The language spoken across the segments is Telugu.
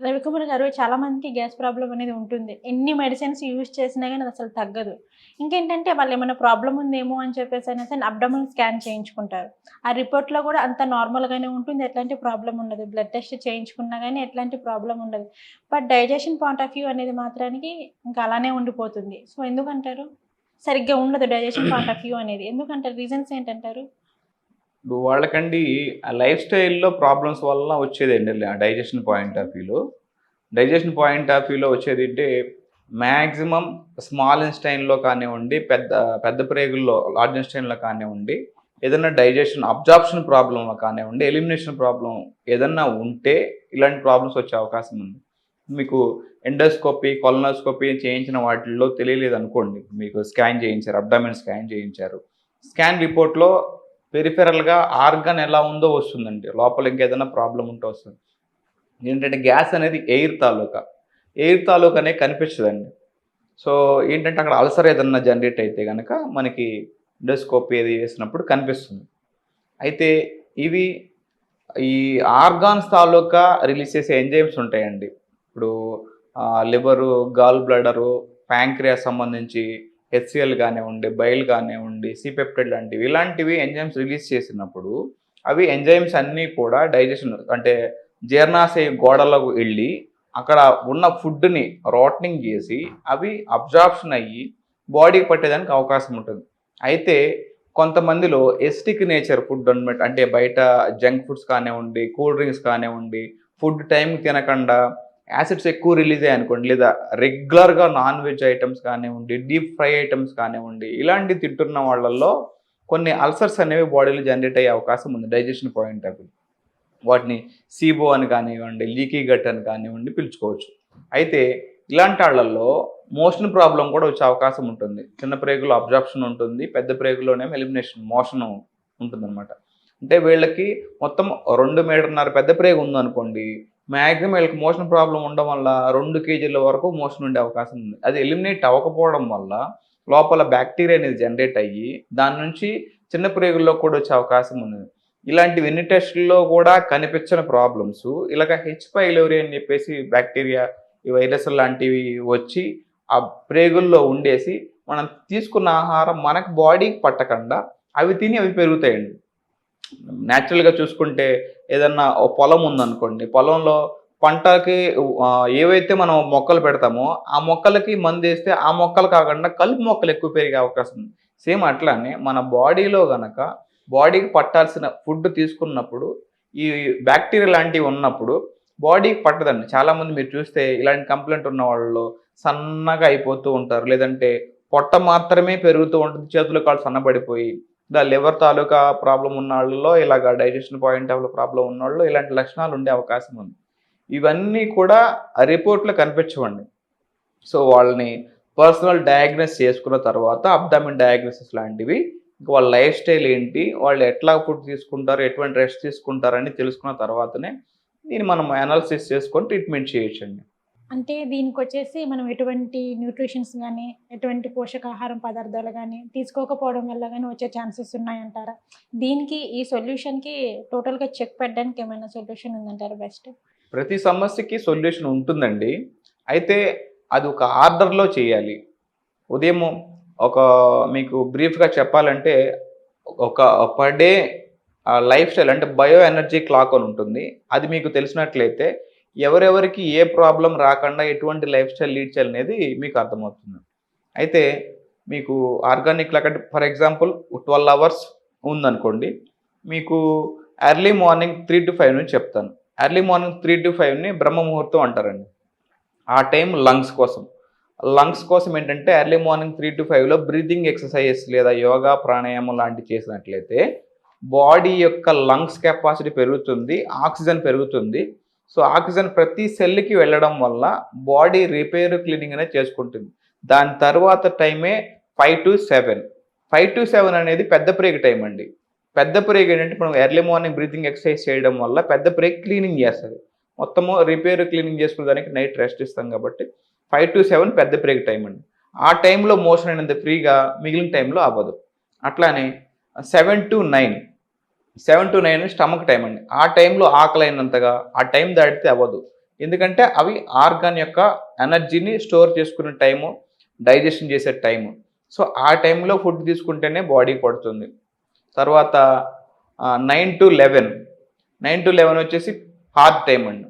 రవికుమార్ గారు, చాలా మందికి గ్యాస్ ప్రాబ్లమ్ అనేది ఉంటుంది. ఎన్ని మెడిసిన్స్ యూజ్ చేసినా గాని అది అసలు తగ్గదు. ఇంకేంటంటే వాళ్ళేమన్నా ప్రాబ్లమ్ ఉందేమో అని చెప్పేసనేసి అబ్డామినల్ స్కాన్ చేయించుకుంటారు. ఆ రిపోర్ట్‌లో కూడా అంతా నార్మల్‌గానే ఉంటుంది. ఎట్లాంటి ప్రాబ్లమ్ ఉండదు. బ్లడ్ టెస్ట్ చేయించుకున్నా గాని ఎట్లాంటి ప్రాబ్లమ్ ఉండదు. But digestion point of view అనేది మాత్రానికి ఇంకా అలానే ఉండిపోతుంది. సో, ఎందుకంటారు? సరిగ్గా ఉండదు డైజెషన్ పాయింట్ ఆఫ్ వ్యూ అనేది. ఎందుకంటారు? రీజన్స్ ఏంటంటారు? ఇప్పుడు వాళ్ళకండి ఆ లైఫ్ స్టైల్‌లో ప్రాబ్లమ్స్ వల్ల వచ్చేదండి డైజెషన్ పాయింట్ ఆఫ్ వ్యూలో. డైజెషన్ పాయింట్ ఆఫ్ వ్యూలో వచ్చేదంటే మాక్సిమం స్మాల్ ఇంటెస్టైన్‌లో కానివ్వండి, పెద్ద పెద్ద ప్రేగుల్లో లార్జ్ ఇంటెస్టైన్‌లో కానివ్వండి, ఏదన్నా డైజెషన్ అబ్జార్ప్షన్ ప్రాబ్లమ్‌లో కానివ్వండి, ఎలిమినేషన్ ప్రాబ్లమ్ ఏదన్నా ఉంటే ఇలాంటి ప్రాబ్లమ్స్ వచ్చే అవకాశం ఉంది. మీకు ఎండోస్కోపీ, కొలనోస్కోపీ చేయించిన వాటిల్లో తెలియలేదనుకోండి. మీకు స్కాన్ చేయించారు, అబ్డామినల్ స్కాన్ చేయించారు. స్కాన్ రిపోర్ట్‌లో పెరిఫెరల్‌గా ఆర్గాన్ ఎలా ఉందో వస్తుందండి. లోపల ఇంకేదైనా ప్రాబ్లమ్ ఉంటే వస్తుంది. ఏంటంటే గ్యాస్ అనేది ఎయిర్ తాలూకా. ఎయిర్ తాలూకా అనేది కనిపించదండి. సో, ఏంటంటే అక్కడ అల్సర్ ఏదన్నా జనరేట్ అయితే గనక మనకి ఎండోస్కోపీ అది వేసినప్పుడు కనిపిస్తుంది. అయితే ఇవి ఈ ఆర్గాన్స్ తాలూకా రిలీజ్ చేసే ఎంజైమ్స్ ఉంటాయండి. ఇప్పుడు లివరు, గాల్ బ్లాడరు, ప్యాంక్రియాస్ సంబంధించి హెచ్‌సిఎల్ కానివ్వండి, బైల్ కానివ్వండి, సి-పెప్టైడ్ లాంటివి ఇలాంటివి ఎంజైమ్స్ రిలీజ్ చేసినప్పుడు అవి ఎంజైమ్స్ అన్నీ కూడా డైజెషన్ అంటే జీర్ణాశయ గోడలకు వెళ్ళి అక్కడ ఉన్న ఫుడ్‌ని రోటనింగ్ చేసి అవి అబ్జార్ప్షన్ అయ్యి బాడీకి పట్టేదానికి అవకాశం ఉంటుంది. అయితే కొంతమందిలో ఎసిడిక్ నేచర్ ఫుడ్ అనమాట. అంటే బయట జంక్ ఫుడ్స్ కానివ్వండి, కూల్ డ్రింక్స్ కానివ్వండి, ఫుడ్ టైంకి తినకుండా యాసిడ్స్ ఎక్కువ రిలీజ్ అయ్యాయనుకోండి, లేదా రెగ్యులర్‌గా నాన్ వెజ్ ఐటెమ్స్ కానివ్వండి, డీప్ ఫ్రై ఐటెమ్స్ కానివ్వండి, ఇలాంటివి తింటున్న వాళ్ళల్లో కొన్ని అల్సర్స్ అనేవి బాడీలో జనరేట్ అయ్యే అవకాశం ఉంది డైజెషన్ పాయింట్ ఆఫ్ వ్యూ. వాటిని సీబో అని కానివ్వండి, లీకీ గట్ అని కానివ్వండి పిలుచుకోవచ్చు. అయితే ఇలాంటి ఆళ్ళల్లో మోషన్ ప్రాబ్లమ్ కూడా వచ్చే అవకాశం ఉంటుంది. చిన్న ప్రేగులో అబ్జార్ప్షన్ ఉంటుంది. పెద్ద ప్రేగులోనేమో ఎలిమినేషన్ మోషన్ ఉంటుందనమాట. అంటే వీళ్ళకి మొత్తం 2 మీటర్‌న్నర పెద్ద ప్రేగు ఉందనుకోండి, మాక్సిమం వీళ్ళకి మోషన్ ప్రాబ్లమ్ ఉండడం వల్ల 2 కేజీల వరకు మోషన్ ఉండే అవకాశం ఉంది. అది ఎలిమినేట్ అవ్వకపోవడం వల్ల లోపల బ్యాక్టీరియా అనేది జనరేట్ అయ్యి దాని నుంచి చిన్న ప్రేగుల్లో కూడా వచ్చే అవకాశం ఉంది. ఇలాంటివి ఎన్ని టెస్టుల్లో కూడా కనిపించని ప్రాబ్లమ్స్ ఇలాగ హెచ్ పైలోరి అని చెప్పేసి బ్యాక్టీరియా, ఈ వైరస్ లాంటివి వచ్చి ఆ ప్రేగుల్లో ఉండేసి మనం తీసుకున్న ఆహారం మనకు బాడీకి పట్టకుండా అవి తిని అవి పెరుగుతాయండి. న్యాచురల్‌గా చూసుకుంటే ఏదన్నా ఓ పొలం ఉందనుకోండి. పొలంలో పంటకి ఏవైతే మనం మొక్కలు పెడతామో, ఆ మొక్కలకి మందేస్తే ఆ మొక్కలు కాకుండా కలుపు మొక్కలు ఎక్కువ పెరిగే అవకాశం ఉంది. సేమ్ అట్లానే మన బాడీలో గనక బాడీకి పట్టాల్సిన ఫుడ్ తీసుకున్నప్పుడు, ఈ బ్యాక్టీరియా లాంటివి ఉన్నప్పుడు బాడీకి పట్టదండి. చాలామంది మీరు చూస్తే ఇలాంటి కంప్లెయింట్ ఉన్న వాళ్ళలో సన్నగా అయిపోతూ ఉంటారు. లేదంటే పొట్ట మాత్రమే పెరుగుతూ ఉంటుంది. చేతులు కాళ్ళు సన్నబడిపోయి లివర్ తాలూకా ప్రాబ్లమ్ ఉన్నోళ్ళలో ఇలాగ డైజెషన్ పాయింట్ ఆఫ్ ప్రాబ్లమ్ ఉన్నోళ్ళలో ఇలాంటి లక్షణాలు ఉండే అవకాశం ఉంది. ఇవన్నీ కూడా రిపోర్ట్‌లో కనిపించవండి. సో, వాళ్ళని పర్సనల్ డయాగ్నోస్ చేసుకున్న తర్వాత అబ్డామిన్ డయాగ్నోసిస్ లాంటివి ఇంక వాళ్ళ లైఫ్ స్టైల్ ఏంటి, వాళ్ళు ఎట్లా ఫుడ్ తీసుకుంటారు, ఎటువంటి రెస్ట్ తీసుకుంటారని తెలుసుకున్న తర్వాతనే దీన్ని మనం అనాలిసిస్ చేసుకొని ట్రీట్మెంట్ చేయొచ్చండి. అంటే దీనికొచ్చేసి మనం ఎటువంటి న్యూట్రిషన్స్ గానీ, ఎటువంటి పోషకాహారం పదార్థాలు గానీ, తీసుకోకపోవడం వల్ల గానీ వచ్చే ఛాన్సెస్ ఉన్నాయంటారా? దీనికి ఈ సొల్యూషన్‌కి టోటల్‌గా చెక్ పెట్టడానికి ఏమైనా సొల్యూషన్ ఉందంటారా బెస్ట్? ప్రతి సమస్యకి సొల్యూషన్ ఉంటుందండి. అయితే అది ఒక ఆర్డర్‌లో చేయాలి. ఉదయం ఒక మీకు బ్రీఫ్‌గా చెప్పాలంటే ఒక పర్ డే లైఫ్ స్టైల్ అంటే బయో ఎనర్జీ క్లాక్ అని ఉంటుంది. అది మీకు తెలిసినట్లయితే ఎవరెవరికి ఏ ప్రాబ్లమ్ రాకుండా ఎటువంటి లైఫ్ స్టైల్ లీడ్ చేయాలనేది మీకు అర్థమవుతుంది. అయితే మీకు ఆర్గానిక్ క్లాక్ అంటే ఫర్ ఎగ్జాంపుల్ 12 అవర్స్ ఉందనుకోండి. మీకు ఎర్లీ మార్నింగ్ 3-5 నుంచి చెప్తాను. ఎర్లీ మార్నింగ్ 3-5ని బ్రహ్మ ముహూర్తం అంటారండి. ఆ టైం లంగ్స్ కోసం ఏంటంటే ఎర్లీ మార్నింగ్ 3-5లో బ్రీతింగ్ ఎక్సర్సైజెస్ లేదా యోగా, ప్రాణాయామం లాంటివి చేసినట్లయితే బాడీ యొక్క లంగ్స్ కెపాసిటీ పెరుగుతుంది. ఆక్సిజన్ పెరుగుతుంది. సో, ఆక్సిజన్ ప్రతి సెల్‌కి వెళ్ళడం వల్ల బాడీ రిపేర్, క్లీనింగ్ అనేది చేసుకుంటుంది. దాని తర్వాత టైమే 5-7. 5-7 అనేది పెద్ద ప్రేగు టైం అండి. పెద్ద ప్రేగు ఏంటంటే మనం ఎర్లీ మార్నింగ్ బ్రీతింగ్ ఎక్సర్సైజ్ చేయడం వల్ల పెద్ద ప్రేగు క్లీనింగ్ చేస్తది. మొత్తము రిపేర్, క్లీనింగ్ చేసుకునేదానికి నైట్ రెస్ట్ ఇస్తాం కాబట్టి 5-7 పెద్ద ప్రేగు టైం అండి. ఆ టైంలో మోషన్ అయినంత ఫ్రీగా మిగిలిన టైంలో అవ్వదు. అట్లానే 7-9 స్టమక్ టైం అండి. ఆ టైంలో ఆకలైనంతగా ఆ టైం దాటితే అవ్వదు. ఎందుకంటే అవి ఆర్గాన్ యొక్క ఎనర్జీని స్టోర్ చేసుకునే టైము, డైజెషన్ చేసే టైము. సో ఆ టైంలో ఫుడ్ తీసుకుంటేనే బాడీ పడుతుంది. తర్వాత 9 to 11 వచ్చేసి హార్ట్ టైం అండి.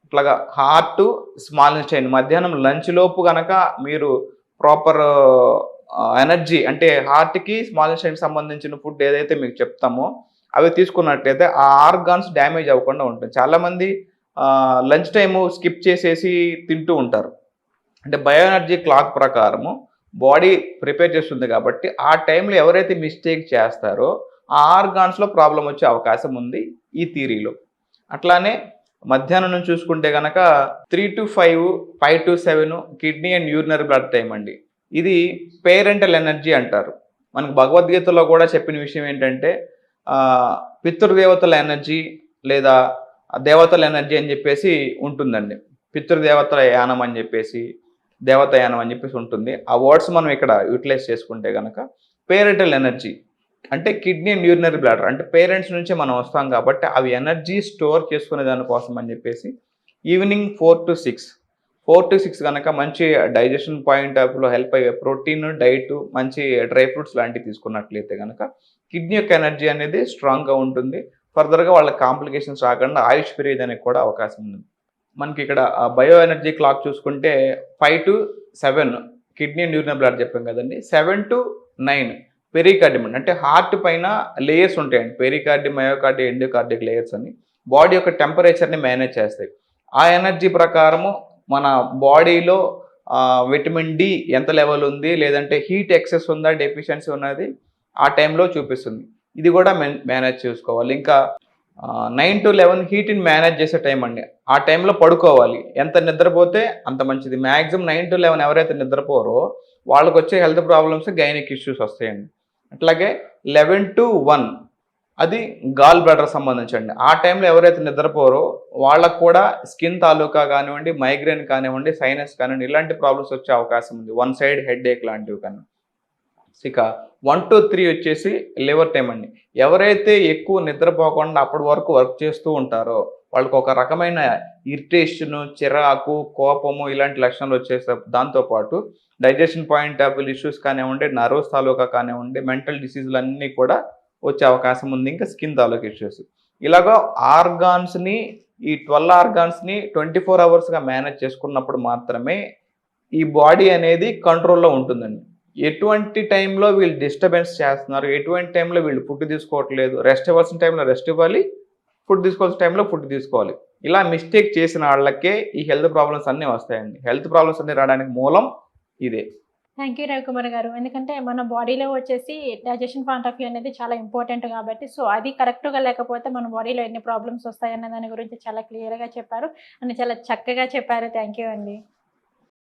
ఇట్లాగా హార్ట్, స్మాల్ ఇంటెస్టైన్ మధ్యాహ్నం లంచ్ లోపు కనుక మీరు ప్రాపర్ ఎనర్జీ అంటే హార్ట్కి, స్మాల్ ఇంటెస్టైన్కి సంబంధించిన ఫుడ్ ఏదైతే మీకు చెప్తామో అవి తీసుకున్నట్లయితే ఆ ఆర్గాన్స్ డ్యామేజ్ అవ్వకుండా ఉంటుంది. చాలామంది లంచ్ టైము స్కిప్ చేసేసి తింటూ ఉంటారు. అంటే బయో ఎనర్జీ క్లాక్ ప్రకారము బాడీ ప్రిపేర్ చేస్తుంది కాబట్టి ఆ టైంలో ఎవరైతే మిస్టేక్ చేస్తారో ఆ ఆర్గాన్స్లో ప్రాబ్లం వచ్చే అవకాశం ఉంది ఈ థియరీలో. అట్లానే మధ్యాహ్నం నుంచి చూసుకుంటే కనుక 3 to 5, 5 to 7 kidney and urinary blood time అండి. ఇది పేరెంటల్ ఎనర్జీ అంటారు. మనకు భగవద్గీతలో కూడా చెప్పిన విషయం ఏంటంటే పితృదేవతల ఎనర్జీ లేదా దేవతల ఎనర్జీ అని చెప్పేసి ఉంటుందండి. పితృదేవతల యానం అని చెప్పేసి, దేవతాయానం అని చెప్పేసి ఉంటుంది. ఆ వర్డ్స్ మనం ఇక్కడ యూటిలైజ్ చేసుకుంటే కనుక పేరెంటల్ ఎనర్జీ అంటే కిడ్నీ అండ్ యూరినరీ బ్లాడర్ అంటే పేరెంట్స్ నుంచే మనం వస్తాం కాబట్టి అవి ఎనర్జీ స్టోర్ చేసుకునే దానికోసం అని చెప్పేసి ఈవినింగ్ 4 to 6 కనుక మంచి డైజెషన్ పాయింట్ ఆఫ్ వ్యూలో హెల్ప్ అయ్యే ప్రోటీన్ డైట్, మంచి డ్రై ఫ్రూట్స్ లాంటివి తీసుకున్నట్లయితే కనుక కిడ్నీ యొక్క ఎనర్జీ అనేది స్ట్రాంగ్గా ఉంటుంది. ఫర్దర్గా వాళ్ళ కాంప్లికేషన్స్ రాకుండా ఆయుష్ పెరిగేదానికి కూడా అవకాశం ఉంది. మనకి ఇక్కడ బయో ఎనర్జీ క్లాక్ చూసుకుంటే 5 to 7 kidney and urinary blood చెప్పాం కదండి. 7 to 9 పెరికార్డియం అంటే హార్ట్ పైన లేయర్స్ ఉంటాయండి. పెరికార్డియం, మయోకార్డియం, ఎండోకార్డిక్ లేయర్స్ అని బాడీ యొక్క టెంపరేచర్ని మేనేజ్ చేస్తాయి. ఆ ఎనర్జీ ప్రకారము మన బాడీలో విటమిన్ డి ఎంత లెవెల్ ఉంది, లేదంటే హీట్ ఎక్సెస్ ఉందా, డెఫిషియన్సీ ఉన్నది ఆ టైంలో చూపిస్తుంది. ఇది కూడా మేనేజ్ చేసుకోవాలి. ఇంకా 9 to 11 హీట్ని మేనేజ్ చేసే టైం అండి. ఆ టైంలో పడుకోవాలి. ఎంత నిద్రపోతే అంత మంచిది. మ్యాక్సిమం 9 to 11 ఎవరైతే నిద్రపోరో వాళ్ళకి వచ్చే హెల్త్ ప్రాబ్లమ్స్, గైనిక్ ఇష్యూస్ వస్తాయండి. అట్లాగే 11 to 1 అది గాల్ బ్లాడర్ సంబంధించండి. ఆ టైంలో ఎవరైతే నిద్రపోరో వాళ్ళకు కూడా స్కిన్ తాలూకా కానివ్వండి, మైగ్రేన్ కానివ్వండి, సైనస్ కానివ్వండి ఇలాంటి ప్రాబ్లమ్స్ వచ్చే అవకాశం ఉంది. వన్ సైడ్ హెడ్ ఏక్ లాంటివి కానీ. ఇక 1 to 3 వచ్చేసి లివర్ టైం అండి. ఎవరైతే ఎక్కువ నిద్రపోకుండా అప్పటి వరకు వర్క్ చేస్తూ ఉంటారో వాళ్ళకి ఒక రకమైన ఇరిటేషను, చిరాకు, కోపము ఇలాంటి లక్షణాలు వచ్చేస్తాయి. దాంతోపాటు digestion point of view issues కానివ్వండి, నర్వ్స్ తాలూకా కానివ్వండి, మెంటల్ డిసీజులు అన్నీ కూడా వచ్చే అవకాశం ఉంది. ఇంకా స్కిన్ తాలూకా ఇష్యూస్ ఇలాగా ఆర్గాన్స్ని ఈ 12 ఆర్గాన్స్ని 24 అవర్స్గా మేనేజ్ చేసుకున్నప్పుడు మాత్రమే ఈ బాడీ అనేది కంట్రోల్లో ఉంటుందండి. ఎటువంటి టైంలో వీళ్ళు డిస్టర్బెన్స్ చేస్తున్నారు, ఎటువంటి టైంలో వీళ్ళు ఫుడ్ తీసుకోవట్లేదు, రెస్ట్ ఇవ్వాల్సిన టైంలో రెస్ట్ ఇవ్వాలి, ఫుడ్ తీసుకోవాల్సిన టైంలో ఫుడ్ తీసుకోవాలి. ఇలా మిస్టేక్ చేసిన వాళ్ళకే ఈ హెల్త్ ప్రాబ్లమ్స్ అన్నీ వస్తాయండి. హెల్త్ ప్రాబ్లమ్స్ అన్నీ రావడానికి మూలం ఇదే. థ్యాంక్ యూ రవికుమార్ గారు. ఎందుకంటే మన బాడీలో వచ్చేసి డైజెషన్ పాయింట్ ఆఫ్ వ్యూ అనేది చాలా ఇంపార్టెంట్ కాబట్టి సో అది కరెక్ట్గా లేకపోతే మన బాడీలో ఎన్ని ప్రాబ్లమ్స్ వస్తాయన్న దాని గురించి చాలా క్లియర్గా చెప్పారు అండ్ చాలా చక్కగా చెప్పారు. థ్యాంక్ యూ అండి.